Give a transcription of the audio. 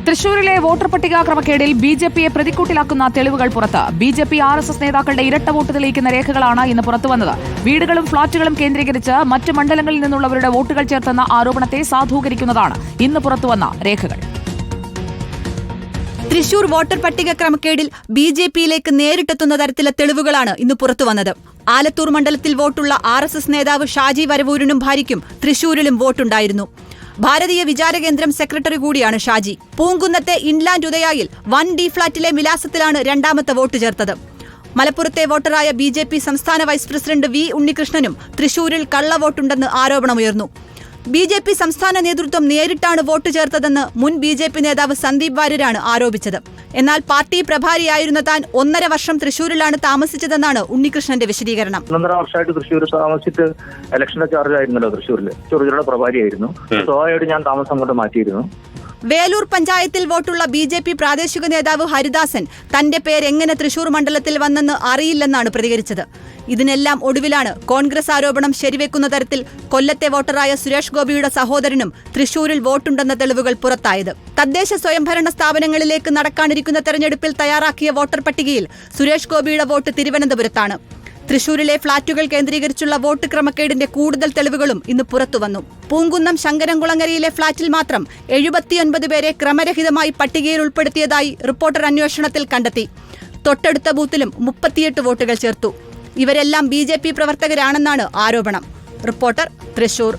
തൃശൂരിലെ വോട്ടർ പട്ടിക ക്രമക്കേടിൽ ബിജെപിയെ പ്രതിക്കൂട്ടിലാക്കുന്ന തെളിവുകൾ പുറത്ത്. ബിജെപി RSS നേതാക്കളുടെ ഇരട്ട വോട്ട് തെളിയിക്കുന്ന രേഖകളാണ് ഇന്ന് പുറത്തുവന്നത്. വീടുകളും ഫ്ളാറ്റുകളും കേന്ദ്രീകരിച്ച് മറ്റ് മണ്ഡലങ്ങളിൽ നിന്നുള്ളവരുടെ വോട്ടുകൾ ചേർത്തെന്ന ആരോപണത്തെ സാധൂകരിക്കുന്നതാണ് ഇന്ന് പുറത്തുവന്ന രേഖകൾ. തൃശൂർ വോട്ടർ പട്ടിക ക്രമക്കേടിൽ ബിജെപിയിലേക്ക് നേരിട്ടെത്തുന്ന തരത്തിലെ തെളിവുകളാണ് ഇന്ന് പുറത്തുവന്നത്. ആലത്തൂർ മണ്ഡലത്തിൽ വോട്ടുള്ള RSS നേതാവ് ഷാജി വരവൂരിനും ഭാര്യയ്ക്കും തൃശൂരിലും വോട്ടുണ്ടായിരുന്നു. ഭാരതീയ വിചാരകേന്ദ്രം സെക്രട്ടറി കൂടിയാണ് ഷാജി. പൂങ്കുന്നത്തെ ഇൻലാൻഡ് ഉദയായിൽ 1D ഫ്ളാറ്റിലെ വിലാസത്തിലാണ് രണ്ടാമത്തെ വോട്ട് ചേർത്തത്. മലപ്പുറത്തെ വോട്ടറായ BJP സംസ്ഥാന വൈസ് പ്രസിഡന്റ് V ഉണ്ണികൃഷ്ണനും തൃശൂരിൽ കള്ളവോട്ടുണ്ടെന്ന് ആരോപണമുയർന്നു. BJP സംസ്ഥാന നേതൃത്വം നേരിട്ടാണ് വോട്ട് ചേർത്തതെന്ന് മുൻ BJP നേതാവ് സന്ദീപ് വാര്യരാണ് ആരോപിച്ചത്. എന്നാൽ പാർട്ടി പ്രഭാരിയായിരുന്ന താൻ 1.5 വർഷം തൃശൂരിലാണ് താമസിച്ചതെന്നാണ് ഉണ്ണികൃഷ്ണന്റെ വിശദീകരണം. 1.5 വർഷമായിട്ട് തൃശ്ശൂർ താമസിച്ചിട്ട് ഇലക്ഷന്റെ ചാർജ് ആയിരുന്നല്ലോ തൃശ്ശൂരിൽ. ജില്ലയുടെ പ്രഭാരിയായിരുന്നു. സ്വാഭാവികമായിട്ട് ഞാൻ താമസം അങ്ങോട്ട് മാറ്റിയിരുന്നു. വേലൂർ പഞ്ചായത്തിൽ വോട്ടുള്ള BJP പ്രാദേശിക നേതാവ് ഹരിദാസൻ തന്റെ പേരെങ്ങനെ തൃശൂർ മണ്ഡലത്തിൽ വന്നെന്ന് അറിയില്ലെന്നാണ് പ്രതികരിച്ചത്. ഇതിനെല്ലാം ഒടുവിലാണ് കോൺഗ്രസ് ആരോപണം ശരിവെക്കുന്ന തരത്തിൽ കൊല്ലത്തെ വോട്ടറായ സുരേഷ് ഗോപിയുടെ സഹോദരനും തൃശൂരിൽ വോട്ടുണ്ടെന്ന തെളിവുകൾ പുറത്തായത്. തദ്ദേശ സ്വയംഭരണ സ്ഥാപനങ്ങളിലേക്ക് നടക്കാനിരിക്കുന്ന തെരഞ്ഞെടുപ്പിൽ തയ്യാറാക്കിയ വോട്ടർ പട്ടികയിൽ സുരേഷ് ഗോപിയുടെ വോട്ട് തിരുവനന്തപുരത്താണ്. തൃശൂരിലെ ഫ്ളാറ്റുകൾ കേന്ദ്രീകരിച്ചുള്ള വോട്ട് ക്രമക്കേടിന്റെ കൂടുതൽ തെളിവുകളും ഇന്ന് പുറത്തുവന്നു. പൂങ്കുന്നം ശങ്കരൻകുളങ്ങരയിലെ ഫ്ളാറ്റിൽ മാത്രം 79 പേരെ ക്രമരഹിതമായി പട്ടികയിൽ ഉൾപ്പെടുത്തിയതായി റിപ്പോർട്ടർ അന്വേഷണത്തിൽ കണ്ടെത്തി. തൊട്ടടുത്ത ബൂത്തിലും 38 വോട്ടുകൾ ചേർത്തു. ഇവരെല്ലാം BJP പ്രവർത്തകരാണെന്നാണ് ആരോപണം. റിപ്പോർട്ടർ, തൃശൂർ.